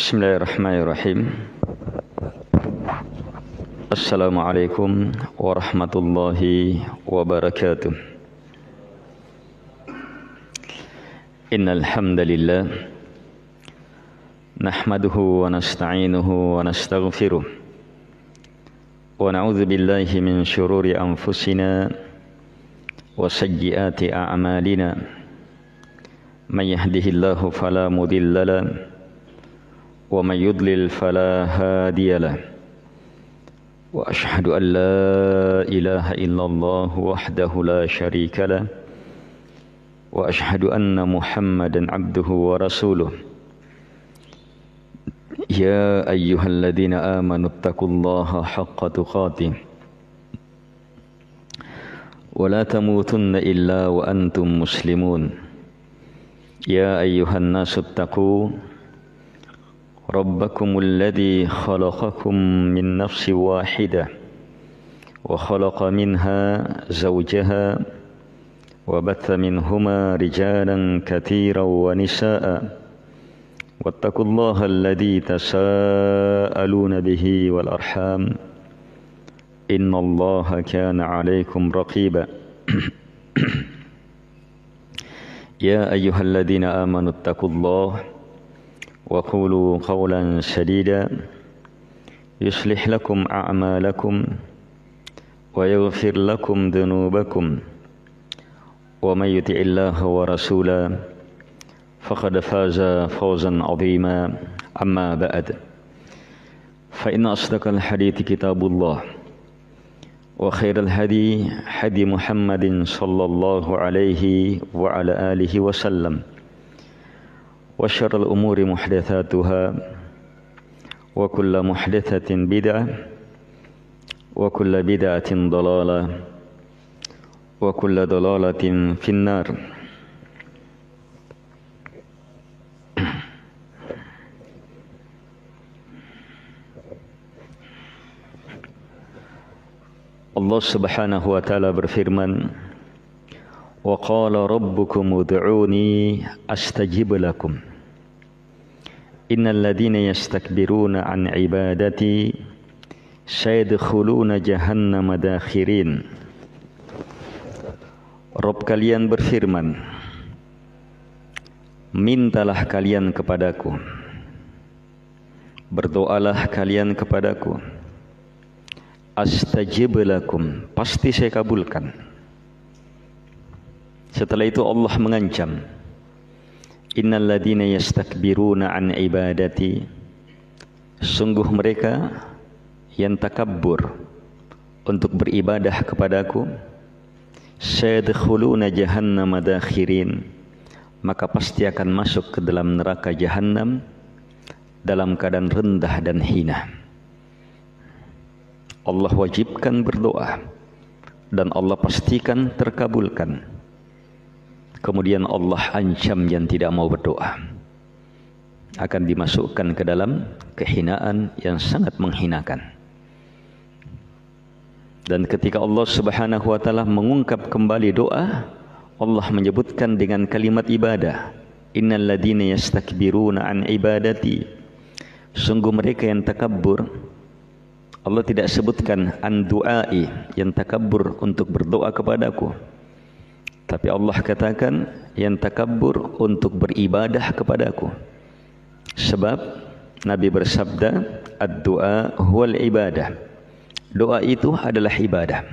Bismillahirrahmanirrahim. Assalamualaikum warahmatullahi wabarakatuh. Innal hamdalillah nahmaduhu wa nasta'inuhu wa nastaghfiruh wa na'udzu billahi min shururi anfusina wa sayyiati a'malina. May yahdihillahu fala mudilla lahu wa may yudlil fala hadiya lahu. Wa ashhadu an la ilaha illallah wahdahu la syarika lahu wa ashhadu anna Muhammadan abduhu wa rasuluh. Ya ayyuhalladzina amanu taqullaha haqqa tuqatih wa la tamutunna illa wa antum muslimun. Ya ayyuhan nasu taqu rabbakumul ladzi khalaqakum min nafsin wahidah wa khalaqa minha zawjaha wa batha minhuma rijalan katsiran wa nisaa'a wattaqullaha alladzi tasaaluna bihi wal arham innallaha kana 'alaikum raqiba. Ya ayyuhalladzina amanu taqullaha وقولوا قولا سديدا يصلح لكم أعمالكم ويغفر لكم ذنوبكم ومن يطع الله ورسوله فقد فاز فوزا عظيما. أما بعد فإن أصدق الحديث كتاب الله وخير الهدي هدي محمد صلى الله عليه وعلى آله وسلم wa syarrul umuri muhdatsatuha wa kullu muhdatsatin bid'ah wa kullu bid'atin dhalalah wa kullu dhalalatin finnar. Allah Subhanahu wa taala berfirman, wa qala rabbukum ud'uni astajib lakum. Innal ladzina yastakbiruna an ibadati sayadkhuluna jahannama dakhirin. Rabb kalian berfirman, mintalah kalian kepadaku, berdoalah kalian kepadaku, astajib lakum, pasti saya kabulkan. Setelah itu Allah mengancam, innal ladzina yastakbiruna an ibadati, sungguh mereka yang takabbur untuk beribadah kepadaku, sayadkhuluna jahannama dakhirin, maka pasti akan masuk ke dalam neraka jahannam dalam keadaan rendah dan hina. Allah wajibkan berdoa dan Allah pastikan terkabulkan. Kemudian Allah ancam yang tidak mau berdoa akan dimasukkan ke dalam kehinaan yang sangat menghinakan. Dan ketika Allah Subhanahu wa taala mengungkap kembali doa, Allah menyebutkan dengan kalimat ibadah, innal ladzina yastakbiruna an ibadati, sungguh mereka yang takabbur. Allah tidak sebutkan an du'ai, yang takabbur untuk berdoa kepadaku, tapi Allah katakan yang takabbur untuk beribadah kepadaku. Sebab Nabi bersabda, ad-du'a huwal ibadah. Doa itu adalah ibadah.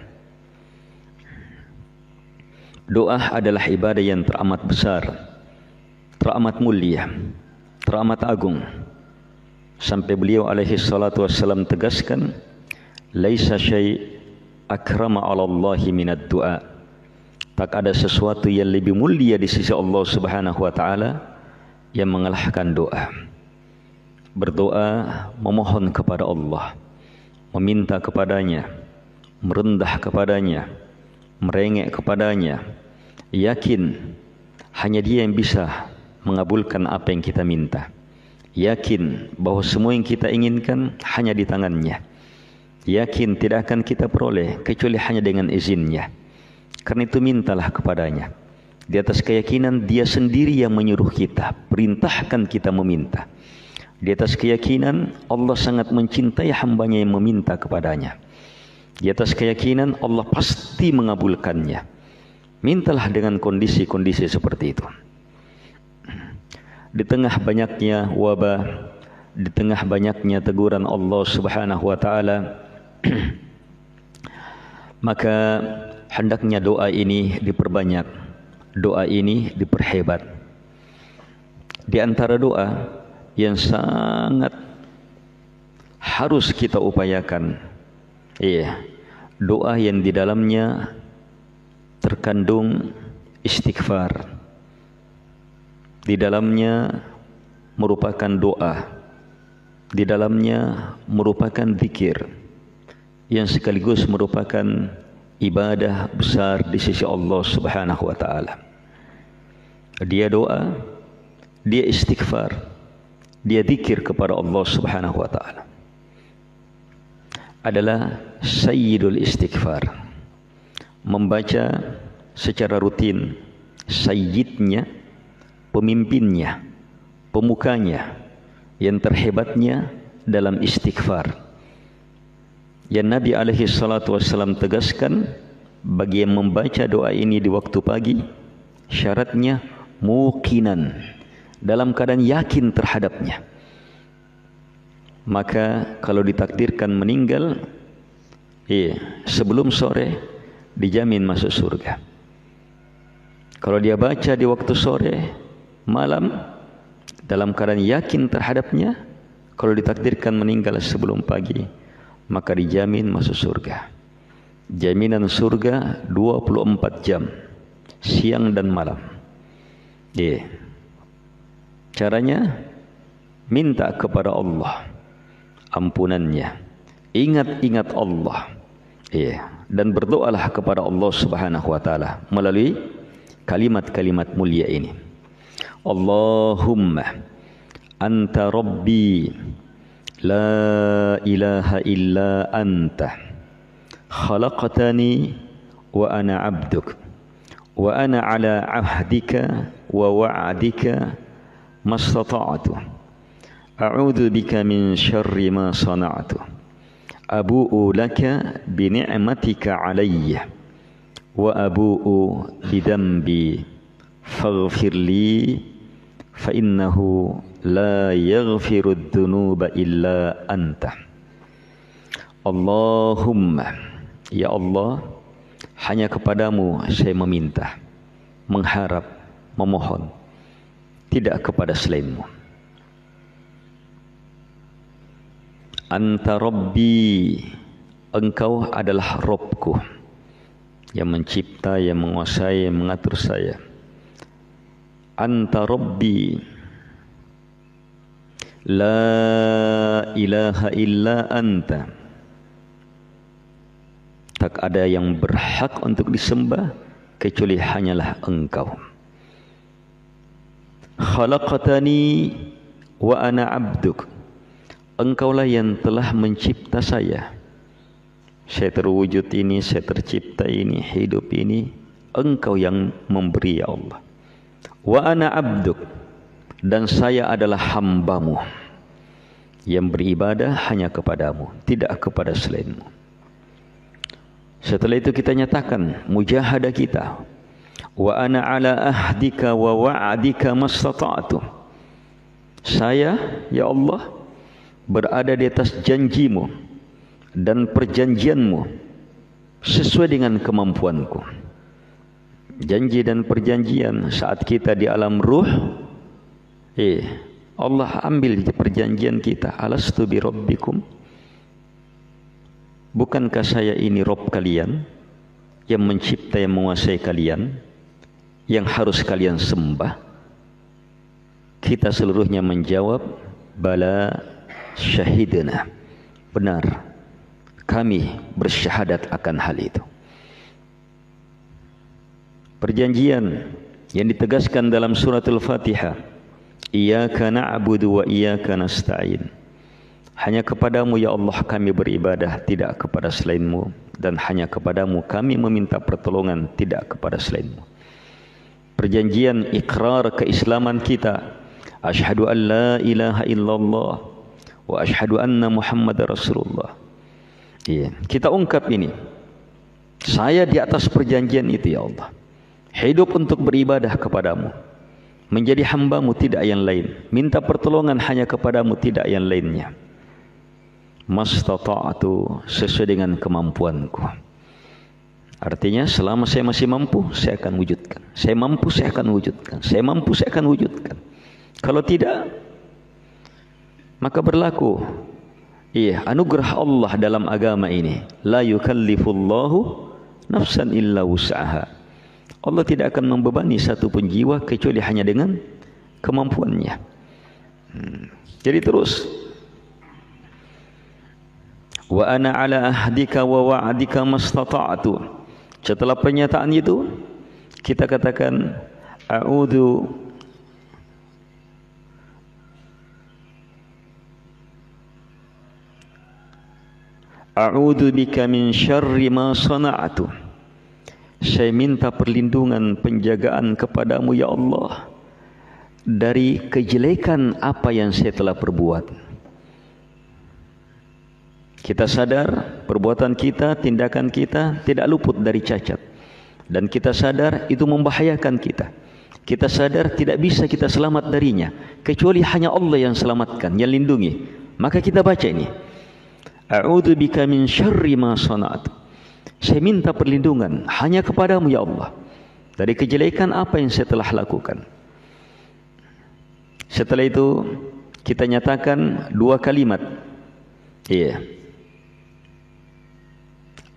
Doa adalah ibadah yang teramat besar, teramat mulia, teramat agung. Sampai beliau alaihi salatu wassalam tegaskan, laisa syai' akrama 'ala Allahi minad du'a. Tak ada sesuatu yang lebih mulia di sisi Allah Subhanahu wa taala yang mengalahkan doa. Berdoa, memohon kepada Allah, meminta kepadanya, merendah kepadanya, merengek kepadanya, yakin hanya Dia yang bisa mengabulkan apa yang kita minta. Yakin bahwa semua yang kita inginkan hanya di tangannya. Yakin tidak akan kita peroleh kecuali hanya dengan izinnya. Karena itu mintalah kepadanya. Di atas keyakinan Dia sendiri yang menyuruh kita, perintahkan kita meminta. Di atas keyakinan Allah sangat mencintai hambanya yang meminta kepadanya. Di atas keyakinan Allah pasti mengabulkannya. Mintalah dengan kondisi-kondisi seperti itu. Di tengah banyaknya wabah, di tengah banyaknya teguran Allah Subhanahu wa taala, maka hendaknya doa ini diperbanyak, doa ini diperhebat. Di antara doa yang sangat harus kita upayakan, doa yang di dalamnya terkandung istighfar, di dalamnya merupakan doa, di dalamnya merupakan zikir yang sekaligus merupakan ibadah besar di sisi Allah Subhanahu wa taala. Dia doa, dia istighfar, dia zikir kepada Allah Subhanahu wa taala. Adalah sayyidul istighfar. Membaca secara rutin sayyidnya, pemimpinnya, pemukanya, yang terhebatnya dalam istighfar. Yang Nabi alaihi salatu wassalam tegaskan, bagi yang membaca doa ini di waktu pagi, syaratnya muqinan, dalam keadaan yakin terhadapnya. Maka kalau ditakdirkan meninggal, sebelum sore dijamin masuk surga. Kalau dia baca di waktu sore, malam, dalam keadaan yakin terhadapnya, kalau ditakdirkan meninggal sebelum pagi, maka dijamin masuk surga. Jaminan surga 24 jam, siang dan malam. Caranya, minta kepada Allah ampunannya, ingat-ingat Allah, dan berdoalah kepada Allah Subhanahu wa taala melalui kalimat-kalimat mulia ini. Allahumma anta rabbi la ilaha illa anta khalaqtani wa ana abduk wa ana ala ahdika wa wa'dika mastata'tu a'udzu bika min syarri ma sana'tu abu'u laka bi ni'matika 'alayya wa abu'u bi dhanbi faghfir li fa innahu la yaghfiru dzunuba illa anta. Allahumma, ya Allah, hanya kepadamu saya meminta, mengharap, memohon, tidak kepada selainmu. Anta Rabbi, engkau adalah Rabbku, yang mencipta, yang menguasai, yang mengatur saya. Anta Rabbi la ilaha illa anta, tak ada yang berhak untuk disembah kecuali hanyalah engkau. Khalaqtani wa ana abduk, engkaulah yang telah mencipta saya. Saya terwujud ini, saya tercipta ini, hidup ini, engkau yang memberi, ya Allah. Wa ana abduk, dan saya adalah hambamu yang beribadah hanya kepadamu, tidak kepada selainmu. Setelah itu kita nyatakan mujahadah kita. Wa ana ala ahdika wa wa'dika mastata'tu. Saya, ya Allah, berada di atas janjimu dan perjanjianmu sesuai dengan kemampuanku. Janji dan perjanjian saat kita di alam ruh, Allah ambil perjanjian kita. Alastu bi rabbikum, bukankah saya ini Rabb kalian, yang mencipta, yang menguasai kalian, yang harus kalian sembah? Kita seluruhnya menjawab, bala syahidna, benar, kami bersyahadat akan hal itu. Perjanjian yang ditegaskan dalam suratul Fatihah, iyyaka na'budu wa iyyaka nasta'in, hanya kepadamu ya Allah kami beribadah, tidak kepada selainmu, dan hanya kepadamu kami meminta pertolongan, tidak kepada selainmu. Perjanjian ikrar keislaman kita, Asyhadu an la ilaha illallah wa asyhadu anna Muhammadar Rasulullah. Iya, kita ungkap ini. Saya di atas perjanjian itu ya Allah. Hidup untuk beribadah kepadamu. Menjadi hambamu, tidak yang lain. Minta pertolongan hanya kepadamu, tidak yang lainnya. Mastata'tu, sesuai dengan kemampuanku. Artinya selama saya masih mampu, saya akan wujudkan. Saya mampu, saya akan wujudkan. Saya mampu, saya akan wujudkan. Kalau tidak, maka berlaku anugerah Allah dalam agama ini. La yukallifullahu nafsan illa wus'aha. Allah tidak akan membebani satu pun jiwa kecuali hanya dengan kemampuannya. Jadi terus, wa ana ala ahdika wa wa'dika mastata'tu. Setelah pernyataan itu, kita katakan a'udzu bika min syarri ma sana'tu. Saya minta perlindungan, penjagaan kepadamu ya Allah dari kejelekan apa yang saya telah perbuat. Kita sadar perbuatan kita, tindakan kita tidak luput dari cacat, dan kita sadar itu membahayakan kita. Kita sadar tidak bisa kita selamat darinya kecuali hanya Allah yang selamatkan, yang lindungi. Maka kita baca ini, a'udzu bika min syarri ma sana'tu. Saya minta perlindungan hanya kepadamu ya Allah dari kejelekan apa yang saya telah lakukan. Setelah itu kita nyatakan dua kalimat.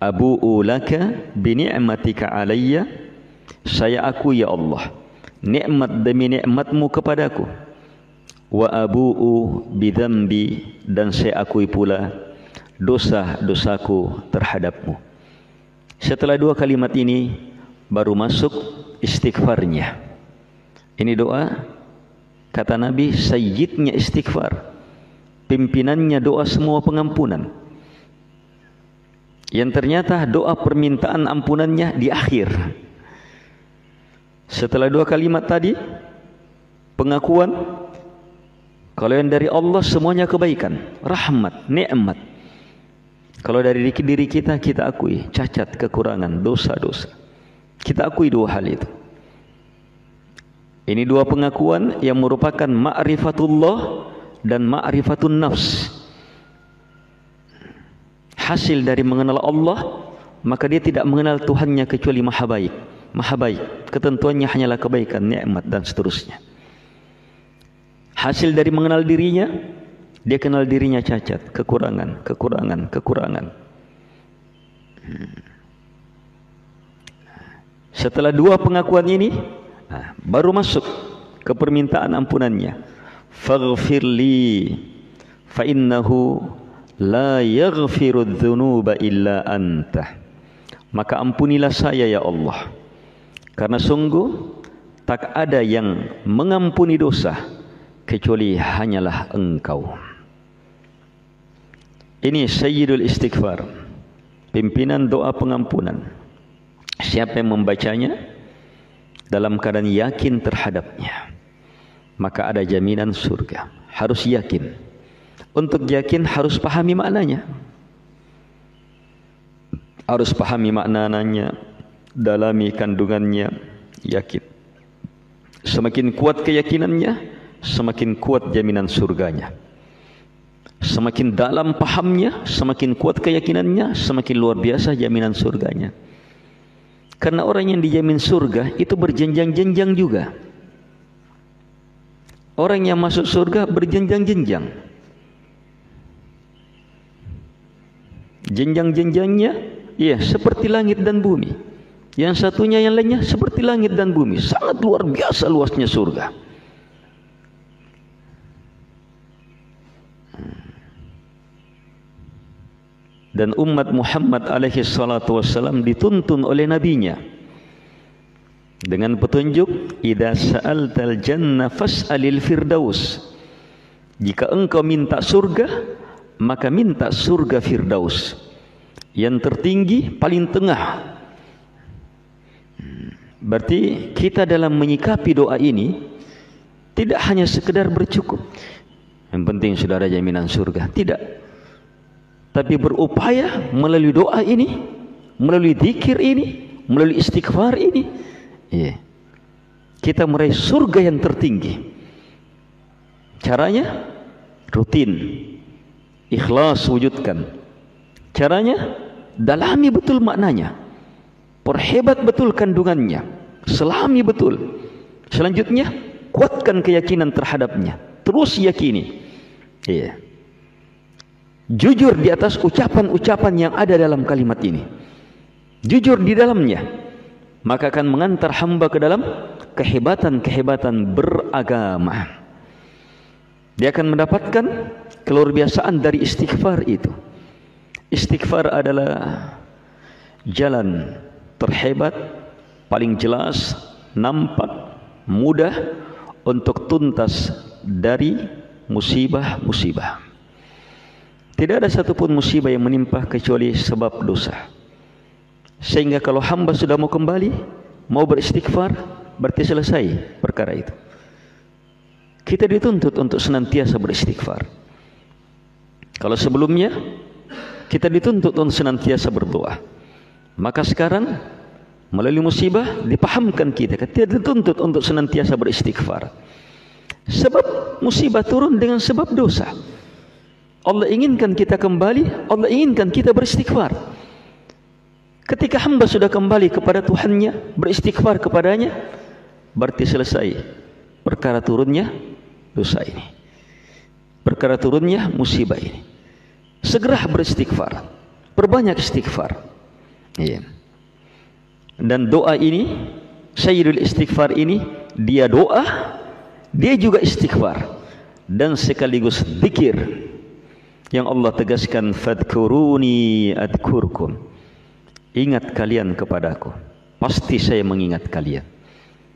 Abu'u laka bi ni'matika alayya. Saya akui ya Allah nikmat demi nikmatmu kepadaku. Wa abu'u bi dzambi, dan saya akui pula dosa-dosaku terhadapmu. Setelah dua kalimat ini baru masuk istighfarnya. Ini doa, kata Nabi, sayyidnya istighfar, pimpinannya doa semua pengampunan. Yang ternyata doa permintaan ampunannya di akhir. Setelah dua kalimat tadi, pengakuan kalau yang dari Allah semuanya kebaikan, rahmat, nikmat. Kalau dari diri kita, kita akui cacat, kekurangan, dosa-dosa. Kita akui dua hal itu. Ini dua pengakuan yang merupakan ma'rifatullah dan ma'rifatun nafs. Hasil dari mengenal Allah, maka dia tidak mengenal Tuhannya kecuali maha baik. Maha baik, ketentuannya hanyalah kebaikan, nikmat, dan seterusnya. Hasil dari mengenal dirinya, dia kenal dirinya cacat, kekurangan. Setelah dua pengakuan ini, baru masuk ke permintaan ampunannya. Faghfirli fa innahu la yaghfiru dzunuba illa anta. Maka ampunilah saya ya Allah, karena sungguh tak ada yang mengampuni dosa kecuali hanyalah Engkau. Ini Sayyidul Istighfar, pimpinan doa pengampunan. Siapa yang membacanya dalam keadaan yakin terhadapnya, maka ada jaminan surga. Harus yakin. Untuk yakin harus pahami maknanya. Harus pahami maknanya, dalami kandungannya, yakin. Semakin kuat keyakinannya, semakin kuat jaminan surganya. Semakin dalam pahamnya, semakin kuat keyakinannya, semakin luar biasa jaminan surganya. Karena orang yang dijamin surga itu berjenjang-jenjang juga. Orang yang masuk surga berjenjang-jenjang. Jenjang-jenjangnya seperti langit dan bumi. Yang satunya yang lainnya seperti langit dan bumi. Sangat luar biasa luasnya surga. Dan umat Muhammad alaihi salatu wassalam dituntun oleh nabinya dengan petunjuk, idza sa'altal jannah fas'alil firdaus. Jika engkau minta surga, maka minta surga firdaus, yang tertinggi, paling tengah. Berarti kita dalam menyikapi doa ini Tidak hanya sekedar bercukup, yang penting sudah ada jaminan surga. Tidak. Tapi berupaya melalui doa ini, melalui zikir ini, melalui istighfar ini, kita meraih surga yang tertinggi. Caranya rutin, ikhlas wujudkan. Caranya dalami betul maknanya, perhebat betul kandungannya, selami betul. Selanjutnya kuatkan keyakinan terhadapnya, terus yakini. Jujur di atas ucapan-ucapan yang ada dalam kalimat ini, jujur di dalamnya, maka akan mengantar hamba ke dalam kehebatan-kehebatan beragama. Dia akan mendapatkan keluar biasaan dari istighfar itu. Istighfar adalah jalan terhebat, paling jelas, nampak, mudah untuk tuntas dari musibah-musibah. Tidak ada satupun musibah yang menimpa kecuali sebab dosa. Sehingga kalau hamba sudah mau kembali, mau beristighfar, berarti selesai perkara itu. Kita dituntut untuk senantiasa beristighfar. Kalau sebelumnya kita dituntut untuk senantiasa berdoa, maka sekarang melalui musibah dipahamkan kita dituntut untuk senantiasa beristighfar. Sebab musibah turun dengan sebab dosa. Allah inginkan kita kembali, Allah inginkan kita beristighfar. Ketika hamba sudah kembali kepada Tuhannya, beristighfar kepadanya, berarti selesai perkara turunnya dosa ini, perkara turunnya musibah ini. Segera beristighfar, perbanyak istighfar. Dan doa ini, Sayyidul Istighfar ini, dia doa, dia juga istighfar, dan sekaligus zikir. Yang Allah tegaskan, fadkuruni adkurkum. Ingat kalian kepadaku, pasti saya mengingat kalian.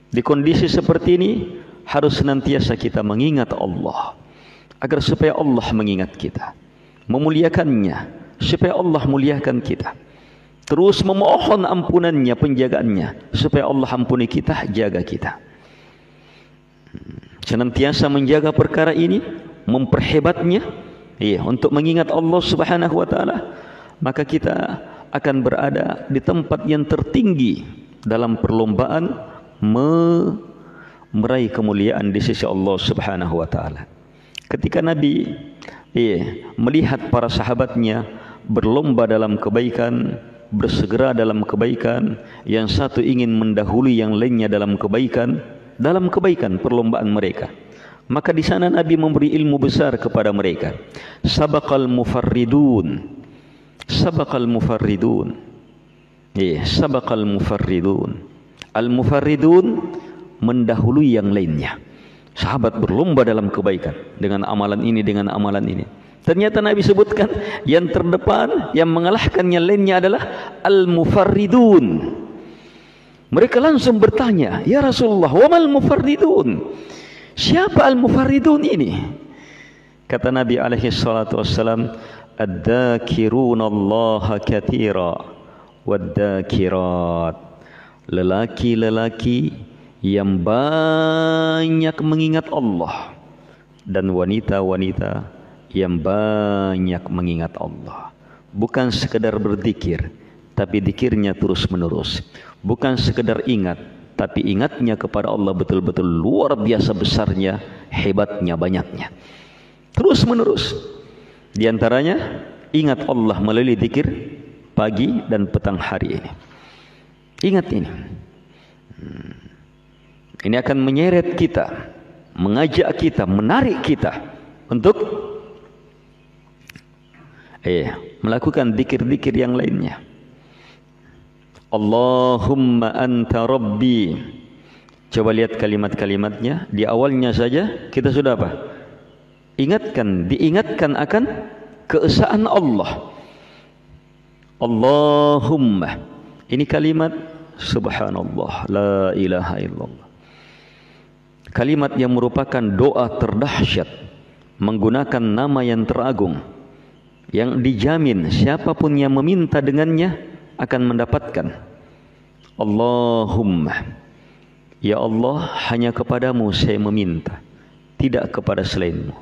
Di kondisi seperti ini harus senantiasa kita mengingat Allah, agar supaya Allah mengingat kita, memuliakannya, supaya Allah muliakan kita. Terus memohon ampunannya, penjagaannya, supaya Allah ampuni kita, jaga kita. Senantiasa menjaga perkara ini, memperhebatnya, untuk mengingat Allah Subhanahu wa taala, maka kita akan berada di tempat yang tertinggi dalam perlombaan meraih kemuliaan di sisi Allah Subhanahu wa taala. Ketika Nabi melihat para sahabatnya berlomba dalam kebaikan, bersegera dalam kebaikan, yang satu ingin mendahului yang lainnya dalam kebaikan perlombaan mereka, maka di sana Nabi memberi ilmu besar kepada mereka. Sabaqal mufarridun, sabaqal mufarridun, sabaqal mufarridun. Al mufarridun mendahului yang lainnya. Sahabat berlomba dalam kebaikan dengan amalan ini, dengan amalan ini. Ternyata Nabi sebutkan yang terdepan, yang mengalahkan yang lainnya adalah al mufarridun. Mereka langsung bertanya, ya Rasulullah, wa mal mufarridun? Siapa al-mufarridun ini? Kata Nabi alaihi salatu wassalam, ad-dhakirunallaha katsira wad-dhakirat. Lelaki-lelaki yang banyak mengingat Allah, dan wanita-wanita yang banyak mengingat Allah. Bukan sekedar berzikir, tapi zikirnya terus menerus. Bukan sekedar ingat, tapi ingatnya kepada Allah betul-betul luar biasa besarnya, hebatnya, banyaknya, terus menerus. Di antaranya ingat Allah melalui zikir pagi dan petang hari ini. Ingat ini. Ini akan menyeret kita, mengajak kita, menarik kita untuk melakukan zikir-zikir yang lainnya. Allahumma anta rabbi. Coba lihat kalimat-kalimatnya. Di awalnya saja kita sudah apa? Diingatkan akan keesaan Allah. Allahumma. Ini kalimat subhanallah, la ilaha illallah. Kalimat yang merupakan doa terdahsyat, menggunakan nama yang teragung, yang dijamin siapapun yang meminta dengannya akan mendapatkan. Allahumma. Ya Allah, hanya kepadamu saya meminta, tidak kepada selainmu.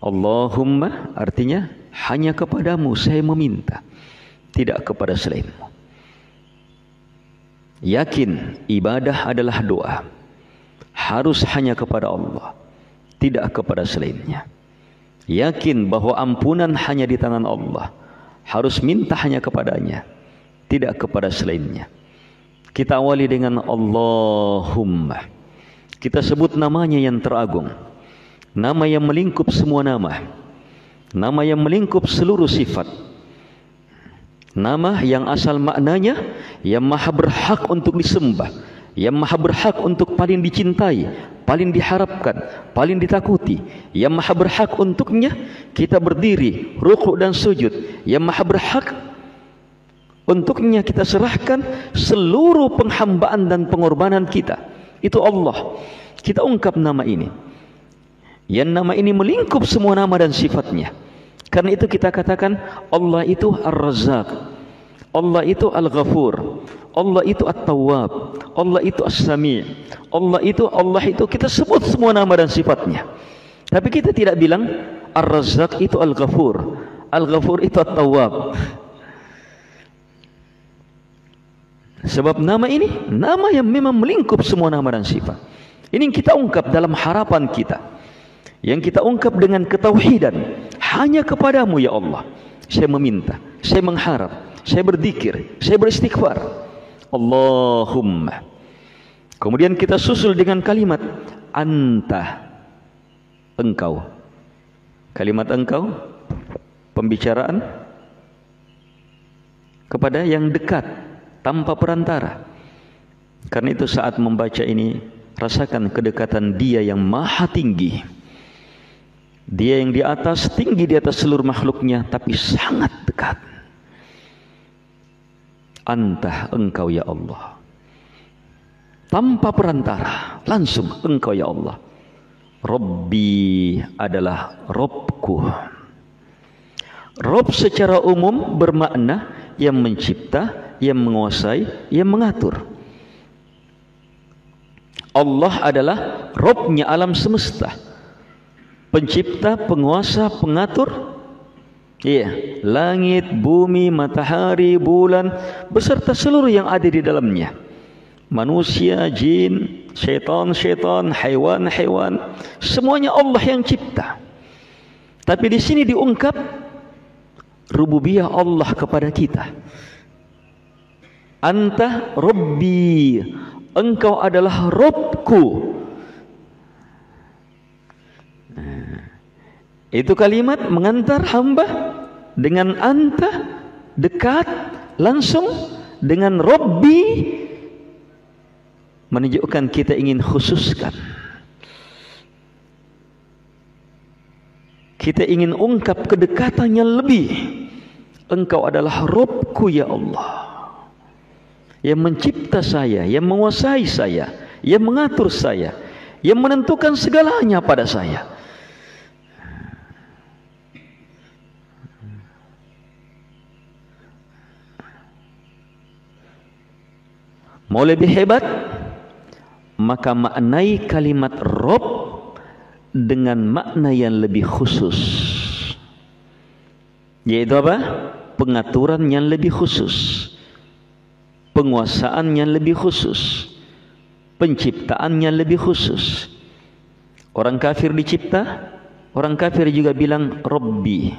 Allahumma artinya hanya kepadamu saya meminta, tidak kepada selainmu. Yakin ibadah adalah doa, harus hanya kepada Allah, tidak kepada selainnya. Yakin bahwa ampunan hanya di tangan Allah, harus minta hanya kepadanya, tidak kepada selainnya. Kita awali dengan Allahumma. Kita sebut namanya yang teragung, nama yang melingkup semua nama, nama yang melingkup seluruh sifat, nama yang asal maknanya yang maha berhak untuk disembah, yang maha berhak untuk paling dicintai, paling diharapkan, paling ditakuti, yang maha berhak untuknya kita berdiri, rukuk dan sujud, yang maha berhak untuknya kita serahkan seluruh penghambaan dan pengorbanan kita. Itu Allah. Kita ungkap nama ini, yang nama ini melingkup semua nama dan sifatnya. Karena itu kita katakan Allah itu Ar-Razzaq, Allah itu Al-Ghafur, Allah itu At-Tawwab, Allah itu As-Sami', Allah itu kita sebut semua nama dan sifatnya. Tapi kita tidak bilang Ar-Razzaq itu Al-Ghafur, Al-Ghafur itu At-Tawwab. Sebab nama ini nama yang memang melingkup semua nama dan sifat. Ini yang kita ungkap dalam harapan kita, yang kita ungkap dengan ketauhidan. Hanya kepadamu ya Allah saya meminta, saya mengharap, saya berzikir, saya beristighfar. Allahumma. Kemudian kita susul dengan kalimat anta, engkau. Kalimat engkau, pembicaraan kepada yang dekat, tanpa perantara. Karena itu saat membaca ini, rasakan kedekatan Dia yang maha tinggi, Dia yang di atas, tinggi di atas seluruh makhluknya, tapi sangat dekat. Anta, engkau ya Allah, tanpa perantara, langsung engkau ya Allah. Rabbi adalah Robku. Rob secara umum bermakna yang mencipta, yang menguasai, yang mengatur. Allah adalah Robnya alam semesta, pencipta, penguasa, pengatur. Iya, langit, bumi, matahari, bulan, beserta seluruh yang ada di dalamnya. Manusia, jin, syaitan, haiwan, semuanya Allah yang cipta. Tapi di sini diungkap rububiyah Allah kepada kita. Anta Rabbi, engkau adalah Robku. Itu kalimat mengantar hamba dengan anta, dekat, langsung, dengan Rabbi, menunjukkan kita ingin khususkan. Kita ingin ungkap kedekatan yang lebih. Engkau adalah Robku ya Allah, yang mencipta saya, yang menguasai saya, yang mengatur saya, yang menentukan segalanya pada saya. Mau lebih hebat, maka maknai kalimat Rob dengan makna yang lebih khusus, yaitu apa? Pengaturan yang lebih khusus, penguasaan yang lebih khusus, penciptaan yang lebih khusus. Orang kafir dicipta, orang kafir juga bilang Rabbi,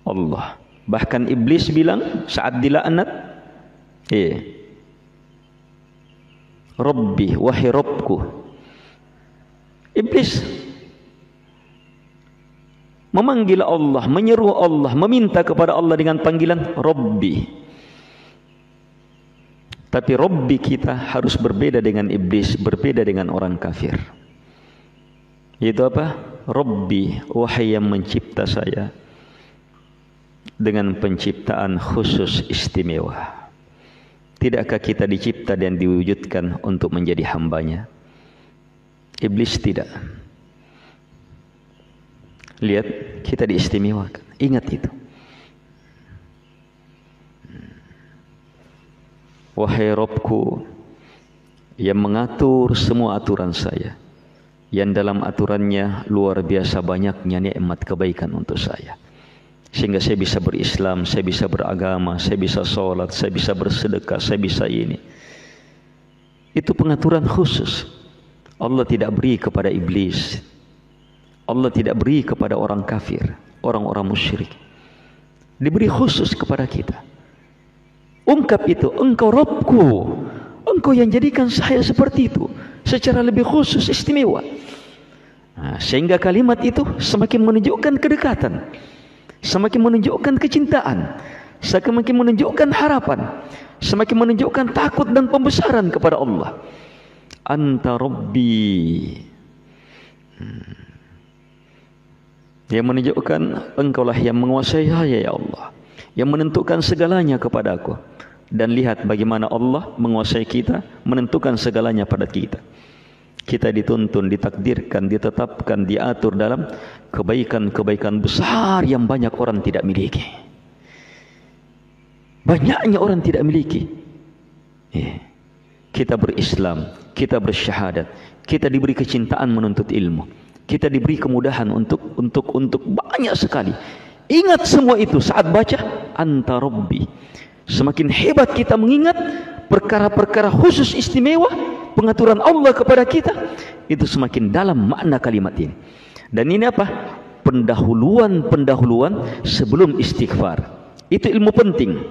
Allah. Bahkan iblis bilang saat dilaknat, Rabbi, wahai Rabbku. Iblis memanggil Allah, menyeru Allah, meminta kepada Allah dengan panggilan Rabbi. Tapi Rabbi kita harus berbeda dengan iblis, berbeda dengan orang kafir. Yaitu apa? Rabbi, wahai yang mencipta saya dengan penciptaan khusus istimewa. Tidakkah kita dicipta dan diwujudkan untuk menjadi hambanya? Iblis tidak. Lihat, kita diistimewakan. Ingat itu. Wahai Rabbku yang mengatur semua aturan saya, yang dalam aturannya luar biasa banyaknya nikmat kebaikan untuk saya, sehingga saya bisa berislam, saya bisa beragama, saya bisa sholat, saya bisa bersedekah, saya bisa ini. Itu pengaturan khusus. Allah tidak beri kepada iblis, Allah tidak beri kepada orang kafir, orang-orang musyrik. Diberi khusus kepada kita. Ungkap itu, engkau Rabbku, engkau yang jadikan saya seperti itu, secara lebih khusus, istimewa. Nah, sehingga kalimat itu semakin menunjukkan kedekatan, semakin menunjukkan kecintaan, semakin menunjukkan harapan, semakin menunjukkan takut dan pembesaran kepada Allah. Anta Rabbi, yang menunjukkan engkaulah yang menguasai saya ya Allah, yang menentukan segalanya kepadaku. Dan lihat bagaimana Allah menguasai kita, menentukan segalanya pada kita. Kita dituntun, ditakdirkan, ditetapkan, diatur dalam kebaikan-kebaikan besar yang banyak orang tidak miliki. Banyaknya orang tidak miliki. Kita berislam, kita bersyahadat, kita diberi kecintaan menuntut ilmu, kita diberi kemudahan untuk banyak sekali. Ingat semua itu saat baca Anta Rabbi. Semakin hebat kita mengingat perkara-perkara khusus istimewa pengaturan Allah kepada kita, itu semakin dalam makna kalimat ini. Dan ini apa? Pendahuluan sebelum istighfar. Itu ilmu penting.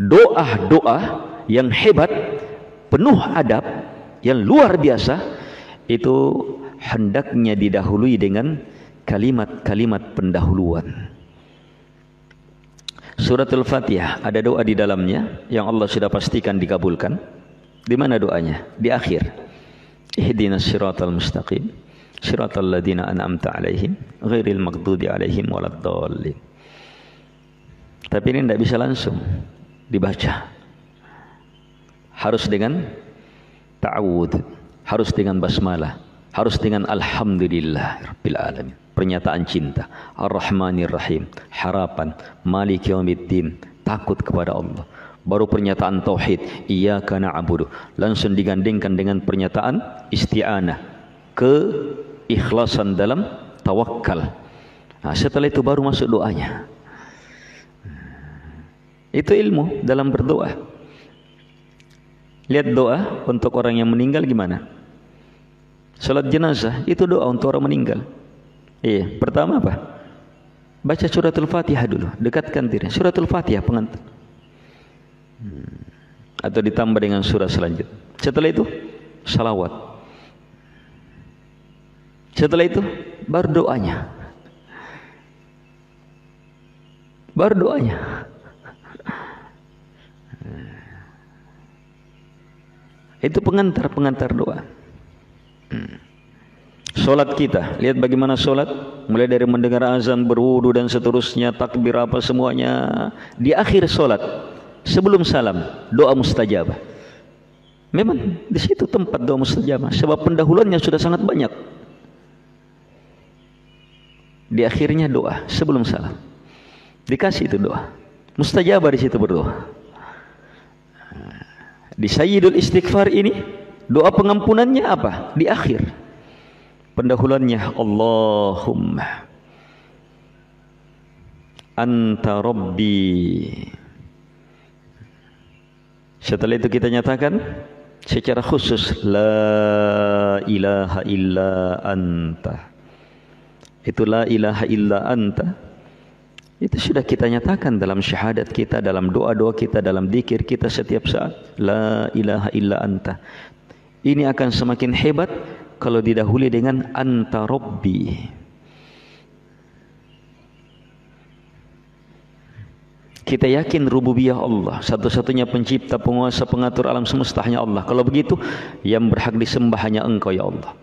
Doa-doa yang hebat, penuh adab, yang luar biasa, itu hendaknya didahului dengan kalimat-kalimat pendahuluan. Suratul Fatihah ada doa di dalamnya yang Allah sudah pastikan dikabulkan. Di mana doanya? Di akhir. Ihdinas siratal mustaqim, siratal ladzina an'amta 'alaihim, ghairil maghdubi 'alaihim waladdallin. Tapi ini tidak bisa langsung dibaca. Harus dengan ta'awud, harus dengan basmalah, harus dengan alhamdulillahirabbil alamin. Pernyataan cinta, Ar-Rahmanir Rahim, harapan, Maliki Yaumiddin, takut kepada Allah. Baru pernyataan tauhid, Iyyaka na'budu, langsung digandingkan dengan pernyataan isti'anah, keikhlasan dalam tawakal. Nah, setelah itu baru masuk doanya. Itu ilmu dalam berdoa. Lihat doa untuk orang yang meninggal gimana? Salat jenazah itu doa untuk orang meninggal. Iya, pertama apa? Baca suratul Fatihah dulu, dekatkan diri. Suratul Fatihah pengantar. Atau ditambah dengan surah selanjutnya. Setelah itu salawat. Setelah itu baru doanya. Baru doanya. Itu pengantar doa. Solat kita, lihat bagaimana solat, mulai dari mendengar azan, berwudu dan seterusnya, takbir apa semuanya. Di akhir solat, sebelum salam, doa mustajabah. Memang di situ tempat doa mustajabah, sebab pendahuluannya sudah sangat banyak. Di akhirnya doa sebelum salam, dikasih itu doa mustajabah, di situ berdoa. Di Sayyidul Istighfar ini, doa pengampunannya apa? Di akhir. Pendahuluannya Allahumma Anta Rabbi. Setelah itu kita nyatakan secara khusus La ilaha illa anta. Itu la ilaha illa anta, itu sudah kita nyatakan dalam syahadat kita, dalam doa-doa kita, dalam zikir kita setiap saat. La ilaha illa anta. Ini akan semakin hebat kalau didahului dengan Anta Rabbi. Kita yakin rububiyah Allah, satu-satunya pencipta, penguasa, pengatur alam semesta hanya Allah. Kalau begitu, yang berhak disembah hanya Engkau ya Allah.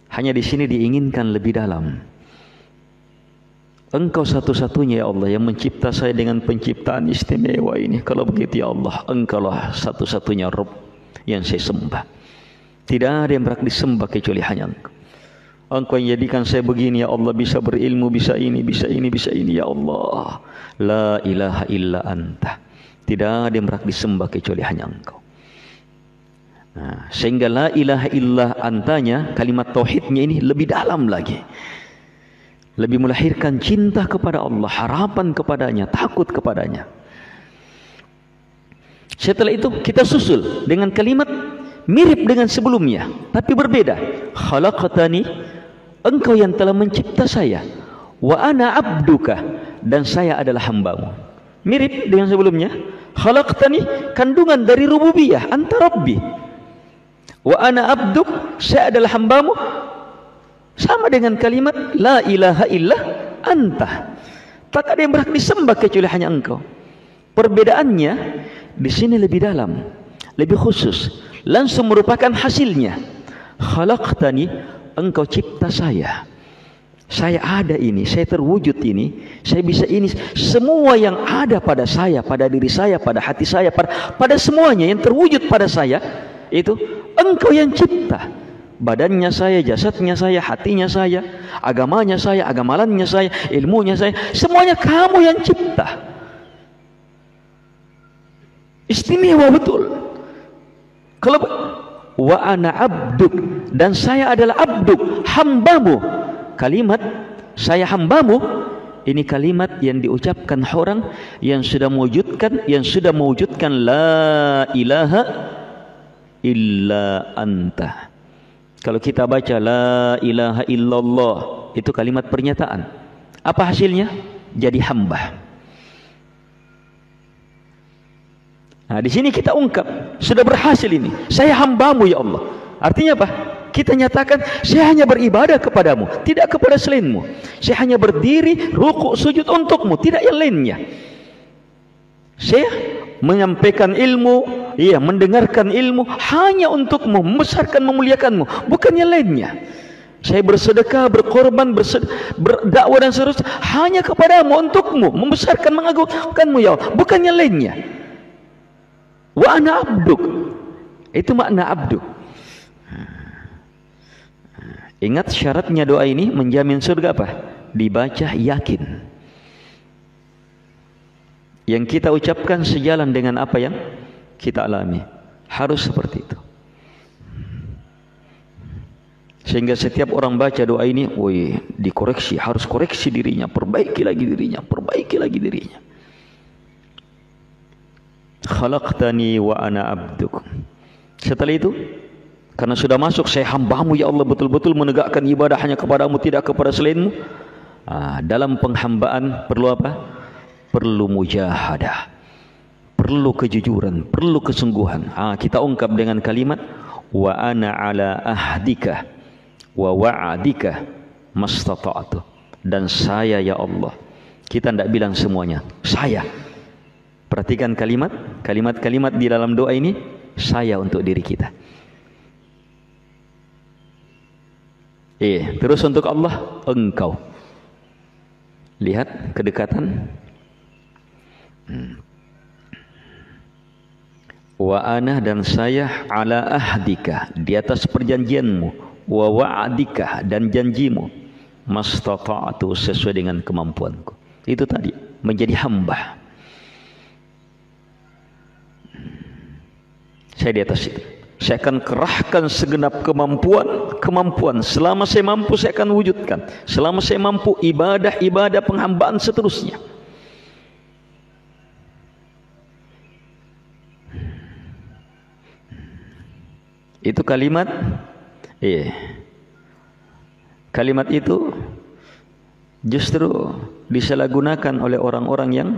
Hanya di sini diinginkan lebih dalam. Engkau satu-satunya ya Allah yang mencipta saya dengan penciptaan istimewa ini. Kalau begitu ya Allah, Engkaulah satu-satunya Rabb yang saya sembah. Tidak ada yang berhak disembah kecuali hanya Engkau. Engkau yang jadikan saya begini ya Allah, bisa berilmu, bisa ini, bisa ini, bisa ini ya Allah. La ilaha illa anta. Tidak ada yang berhak disembah kecuali hanya Engkau. Nah, sehingga la ilaha illallah antanya, kalimat tauhidnya ini lebih dalam lagi. Lebih melahirkan cinta kepada Allah, harapan kepadanya, takut kepadanya. Setelah itu kita susul dengan kalimat mirip dengan sebelumnya, tapi berbeda. Khalaqtani, Engkau yang telah mencipta saya. Wa ana abduka, dan saya adalah hambamu. Mirip dengan sebelumnya. Khalaqtani, kandungan dari rububiyah, anta rabbi. Wa ana abduk, saya adalah hambamu. Sama dengan kalimat la ilaha illa anta. Tak ada yang berhak disembah kecuali hanya Engkau. Perbedaannya di sini lebih dalam, lebih khusus, langsung merupakan hasilnya. Khalaqtani, Engkau cipta saya. Saya ada ini, saya terwujud ini, saya bisa ini. Semua yang ada pada saya, pada diri saya, pada hati saya, pada semuanya yang terwujud pada saya, itu Engkau yang cipta. Badannya saya, jasadnya saya, hatinya saya, agamanya saya, agamalannya saya, ilmunya saya, semuanya kamu yang cipta. Istimewa betul. Kalau wa ana abduk, dan saya adalah abduk, hambamu. Kalimat saya hambamu ini kalimat yang diucapkan orang yang sudah mewujudkan la ilaha illa anta. Kalau kita baca la ilaha illallah, itu kalimat pernyataan. Apa hasilnya? Jadi hamba. Nah, di sini kita ungkap, sudah berhasil ini. Saya hambamu ya Allah. Artinya apa? Kita nyatakan, saya hanya beribadah kepadamu, tidak kepada selainmu. Saya hanya berdiri, rukuk, sujud untukmu, tidak yang lainnya. Saya menyampaikan ilmu, mendengarkan ilmu hanya untukmu, membesarkan, memuliakanmu, bukan yang lainnya. Saya bersedekah, berkorban, berdakwah dan seterusnya hanya kepadamu, untukmu, membesarkan, mengagungkanmu ya Allah, bukan yang lainnya. Wa ana abduk, itu makna abduk. Ingat syaratnya doa ini menjamin surga apa? Dibaca yakin. Yang kita ucapkan sejalan dengan apa yang kita alami. Harus seperti itu. Sehingga setiap orang baca doa ini, dikoreksi, harus koreksi dirinya, perbaiki lagi dirinya, perbaiki lagi dirinya. Khalaqtani wa ana abduk. Setelah itu, karena sudah masuk, saya hambamu ya Allah, betul-betul menegakkan ibadah hanya kepadamu, tidak kepada selainmu. Dalam penghambaan perlu apa? Perlu mujahadah, perlu kejujuran, perlu kesungguhan. Kita ungkap dengan kalimat wa ana ala ahdika wa wa'adika mastata'tu. Dan saya ya Allah. Kita tidak bilang semuanya saya. Perhatikan kalimat-kalimat di dalam doa ini, saya untuk diri kita. Terus untuk Allah, Engkau. Lihat kedekatan. Wa ana, dan saya, ala ahdika, di atas perjanjianmu, wa wa'adika, dan janjimu, mastata'tu, sesuai dengan kemampuanku. Itu tadi, menjadi hamba. Saya di atas itu. Saya akan kerahkan segenap kemampuan. Selama saya mampu, saya akan wujudkan. Selama saya mampu, ibadah penghambaan seterusnya. Itu kalimat, kalimat itu justru disalahgunakan oleh orang-orang yang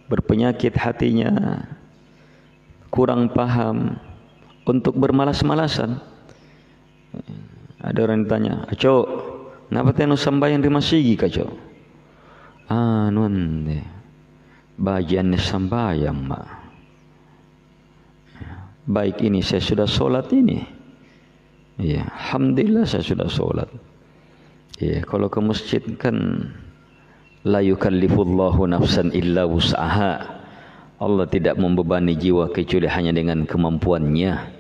berpenyakit hatinya, kurang paham, untuk bermalas-malasan. Ada orang yang tanya, "Aco, ngapa tenu sambayang di masigi kaco?" Nun deh, bagian sambayang mak. Baik ini saya sudah sholat ini. Alhamdulillah saya sudah sholat. Kalau ke masjid kan la yukallifullahu nafsan illa wus'aha. Allah tidak membebani jiwa kecuali hanya dengan kemampuannya.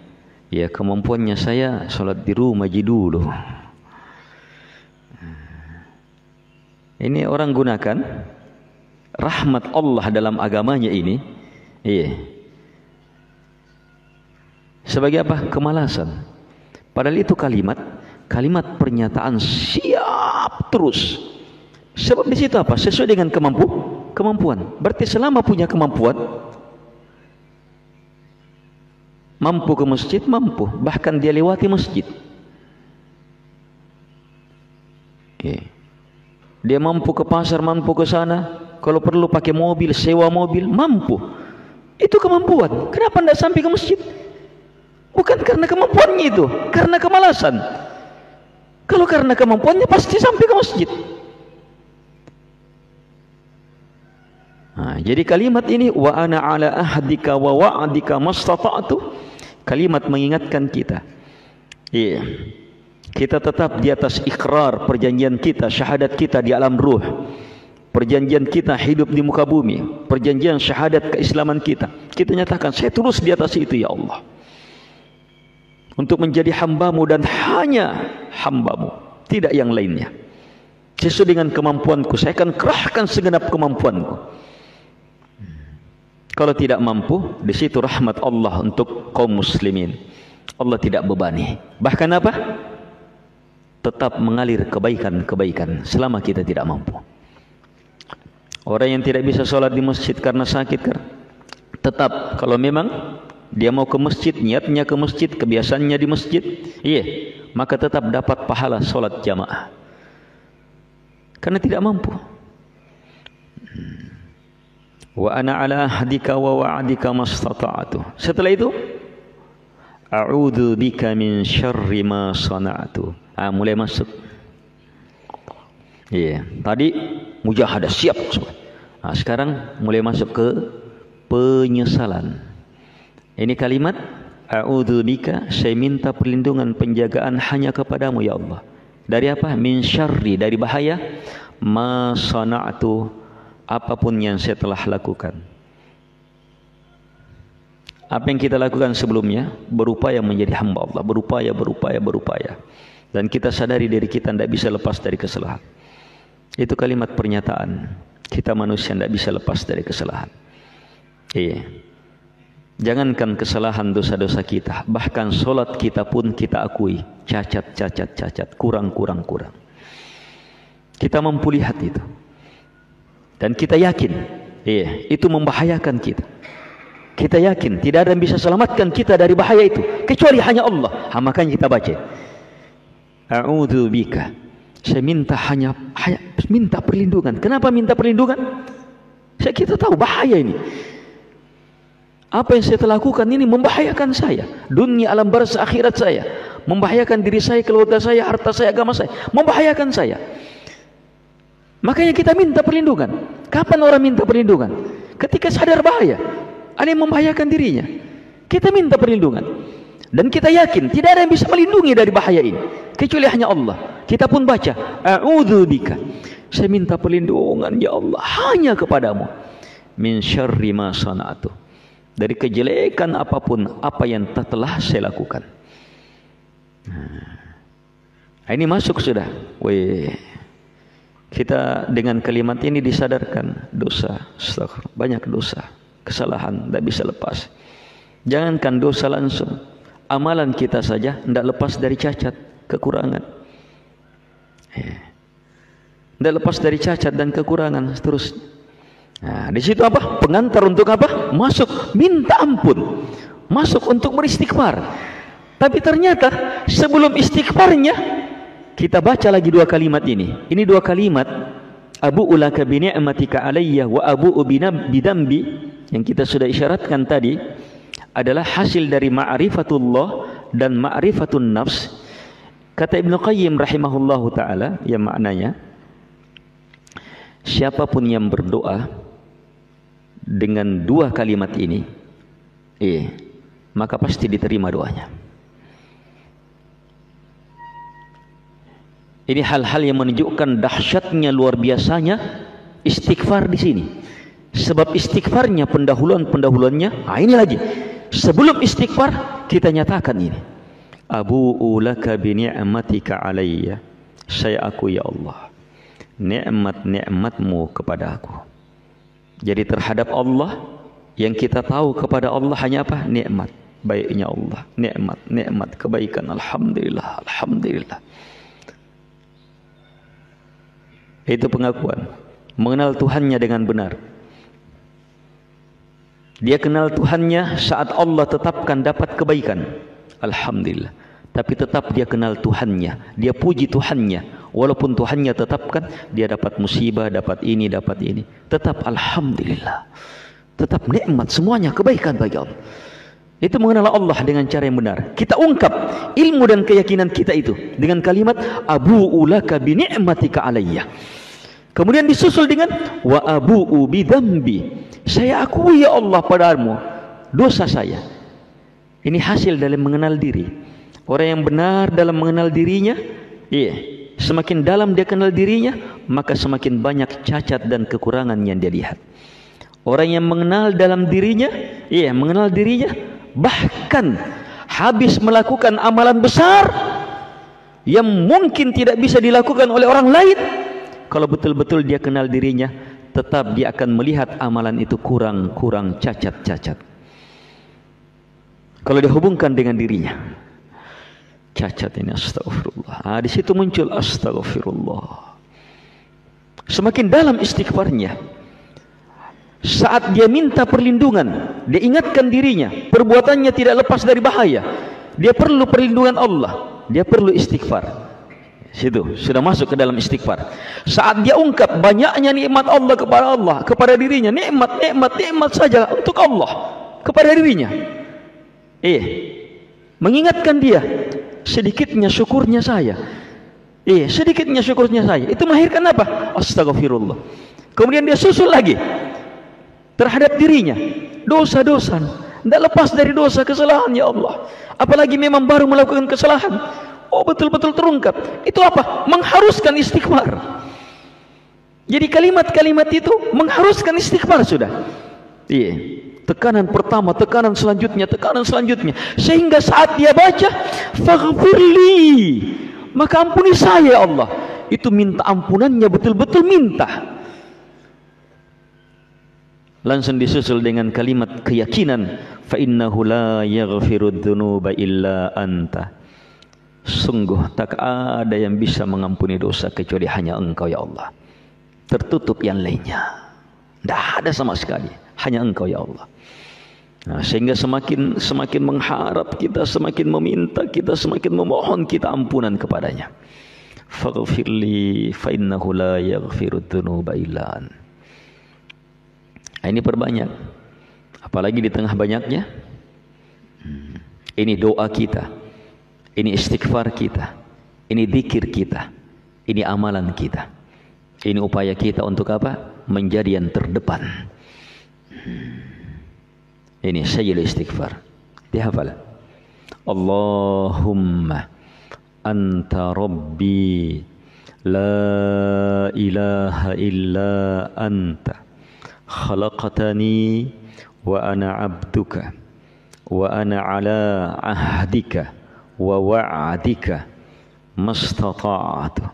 Kemampuannya saya sholat di rumah aja dulu. Ini orang gunakan rahmat Allah dalam agamanya ini Iya. Sebagai apa? Kemalasan. Padahal itu kalimat pernyataan siap terus. Sebab di situ apa? Sesuai dengan kemampuan. Berarti selama punya kemampuan, mampu ke masjid, mampu. Bahkan dia lewati masjid. Dia mampu ke pasar, mampu ke sana. Kalau perlu pakai mobil, sewa mobil, mampu. Itu kemampuan. Kenapa tidak sampai ke masjid? Bukan karena kemampuannya itu, karena kemalasan. Kalau karena kemampuannya pasti sampai ke masjid. Nah, jadi kalimat ini wa ana ala ahdika wa wa'adika mastata'tu, kalimat mengingatkan kita. Iya. Kita tetap di atas ikrar perjanjian kita, syahadat kita di alam ruh. Perjanjian kita hidup di muka bumi, perjanjian syahadat keislaman kita. Kita nyatakan, saya terus di atas itu ya Allah. Untuk menjadi hambamu dan hanya hambamu, tidak yang lainnya. Sesuai dengan kemampuanku, saya akan kerahkan segenap kemampuanku. Kalau tidak mampu, di situ rahmat Allah untuk kaum muslimin. Allah tidak bebani. Bahkan apa? Tetap mengalir kebaikan-kebaikan selama kita tidak mampu. Orang yang tidak bisa sholat di masjid karena sakit, tetap kalau memang dia mau ke masjid, niatnya ke masjid, kebiasaannya di masjid, iya, maka tetap dapat pahala sholat jamaah. Karena tidak mampu. Wa ana ala ahdika wa wa'adika mastata'tu. Setelah itu, a'udzu bika min syarri ma sana'tu. Mulai masuk. Iya, tadi mujahadah siap. Nah, sekarang mulai masuk ke penyesalan. Ini kalimat a'udzubika, saya minta perlindungan penjagaan hanya kepadamu ya Allah. Dari apa? Min syarri, dari bahaya, ma sana'tu, apapun yang saya telah lakukan. Apa yang kita lakukan sebelumnya, berupaya menjadi hamba Allah, berupaya. Dan kita sadari diri kita tidak bisa lepas dari kesalahan. Itu kalimat pernyataan. Kita manusia tidak bisa lepas dari kesalahan. Iya. Jangankan kesalahan dosa-dosa kita, bahkan solat kita pun kita akui cacat, kurang. Kita mampu lihat itu. Dan kita yakin, iya, itu membahayakan kita. Kita yakin tidak ada yang bisa selamatkan kita dari bahaya itu kecuali hanya Allah. Makanya kita baca, a'udzubika, saya minta minta perlindungan. Kenapa minta perlindungan? Kita tahu bahaya ini. Apa yang saya telah lakukan ini membahayakan saya, dunia, alam barzakh, akhirat saya, membahayakan diri saya, keluarga saya, harta saya, agama saya, membahayakan saya. Makanya kita minta perlindungan. Kapan orang minta perlindungan? Ketika sadar bahaya, ada yang membahayakan dirinya. Kita minta perlindungan. Dan kita yakin tidak ada yang bisa melindungi dari bahaya ini kecuali hanya Allah. Kita pun baca, a'udzubika, saya minta perlindungan ya Allah hanya kepadamu, min syarri ma sana'tu, dari kejelekan apapun apa yang telah saya lakukan. Nah, ini masuk sudah. Kita dengan kalimat ini disadarkan dosa, banyak dosa, kesalahan tidak bisa lepas. Jangankan dosa langsung, amalan kita saja tidak lepas dari cacat, kekurangan. Tidak lepas dari cacat dan kekurangan terus. Nah, di situ apa? Pengantar untuk apa? Masuk minta ampun, masuk untuk beristighfar. Tapi ternyata sebelum istighfarnya kita baca lagi dua kalimat ini. Ini dua kalimat, abu'u laka bi ni'matika alayya wa abu'u bidambi, yang kita sudah isyaratkan tadi, adalah hasil dari ma'rifatullah dan ma'rifatun nafs. Kata Ibnu Qayyim rahimahullahu ta'ala, yang maknanya, siapapun yang berdoa dengan dua kalimat ini, maka pasti diterima doanya. Ini hal-hal yang menunjukkan dahsyatnya, luar biasanya istighfar di sini. Sebab istighfarnya pendahuluannya, ini lagi. Sebelum istighfar kita nyatakan ini. Abu'u laka bi ni'matika alayya. Saya akui ya Allah, nikmat-nikmatmu kepada aku. Jadi terhadap Allah Yang kita tahu kepada Allah hanya apa? Nikmat. Baiknya Allah, nikmat, kebaikan. Alhamdulillah, alhamdulillah. Itu pengakuan. Mengenal Tuhannya dengan benar. Dia kenal Tuhannya saat Allah tetapkan dapat kebaikan. Alhamdulillah. Tapi tetap dia kenal Tuhannya. Dia puji Tuhannya. Walaupun Tuhannya tetapkan, dia dapat musibah, dapat ini, dapat ini. Tetap alhamdulillah. Tetap nikmat, semuanya kebaikan bagi Allah. Itu mengenal Allah dengan cara yang benar. Kita ungkap ilmu dan keyakinan kita itu dengan kalimat abu'u laka bi ni'matika alayya. Kemudian disusul dengan wa abu'u bi dzambi. Saya akui ya Allah padamu dosa saya. Ini hasil dalam mengenal diri. Orang yang benar dalam mengenal dirinya, semakin dalam dia kenal dirinya, maka semakin banyak cacat dan kekurangan yang dia lihat. Orang yang mengenal dalam dirinya, mengenal dirinya, bahkan habis melakukan amalan besar yang mungkin tidak bisa dilakukan oleh orang lain, kalau betul-betul dia kenal dirinya, tetap dia akan melihat amalan itu kurang cacat. Kalau dihubungkan dengan dirinya, cacat ini, astagfirullah. Di situ muncul astagfirullah. Semakin dalam istighfarnya, saat dia minta perlindungan, dia ingatkan dirinya, perbuatannya tidak lepas dari bahaya. Dia perlu perlindungan Allah, dia perlu istighfar. Situ sudah masuk ke dalam istighfar. Saat dia ungkap banyaknya nikmat Allah kepada dirinya, nikmat saja untuk Allah kepada dirinya. Mengingatkan dia, sedikitnya syukurnya saya. Sedikitnya syukurnya saya. Itu melahirkan apa? Astagfirullah. Kemudian dia susul lagi terhadap dirinya, dosa-dosa. Tidak lepas dari dosa, kesalahan ya Allah. Apalagi memang baru melakukan kesalahan. Betul-betul terungkap. Itu apa? Mengharuskan istighfar. Jadi kalimat-kalimat itu mengharuskan istighfar sudah. Tekanan pertama, tekanan selanjutnya. Sehingga saat dia baca, faghfirli, maka ampuni saya Allah. Itu minta ampunannya betul-betul minta. Langsung disusul dengan kalimat keyakinan, fa innahu la yaghfirudz dzunuba illa anta. Sungguh tak ada yang bisa mengampuni dosa kecuali hanya Engkau ya Allah. Tertutup yang lainnya, tidak ada sama sekali, hanya Engkau ya Allah. Sehingga semakin mengharap kita, semakin meminta kita, semakin memohon kita ampunan kepadanya. Faghfirli fa innahu la yaghfirudz dzunuba illa anta. Ini perbanyak, apalagi di tengah banyaknya. Ini doa kita, ini istighfar kita, ini zikir kita, ini amalan kita, ini upaya kita untuk apa? Menjadi yang terdepan. Ini sayyidul istighfar. Dihafal. Allahumma anta rabbi la ilaha illa anta khalaqtani wa ana abduka wa ana ala ahdika wa wa'adika mastata'tu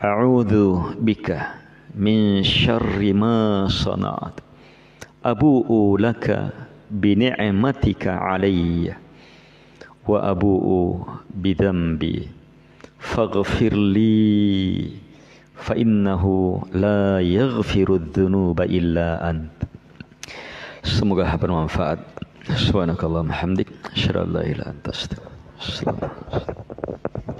a'udzu bika min syarri ma sana'tu abu'u laka bi ni'matika 'alayya wa abu'u bi dhanbi faghfirli fa innahu la yaghfirudz dzunuba illa anta. Semoga bermanfaat. Subhanakallahumma hamdik, asyhadu an la ilaha illa anta, astaghfiruka wa atubu ilaik.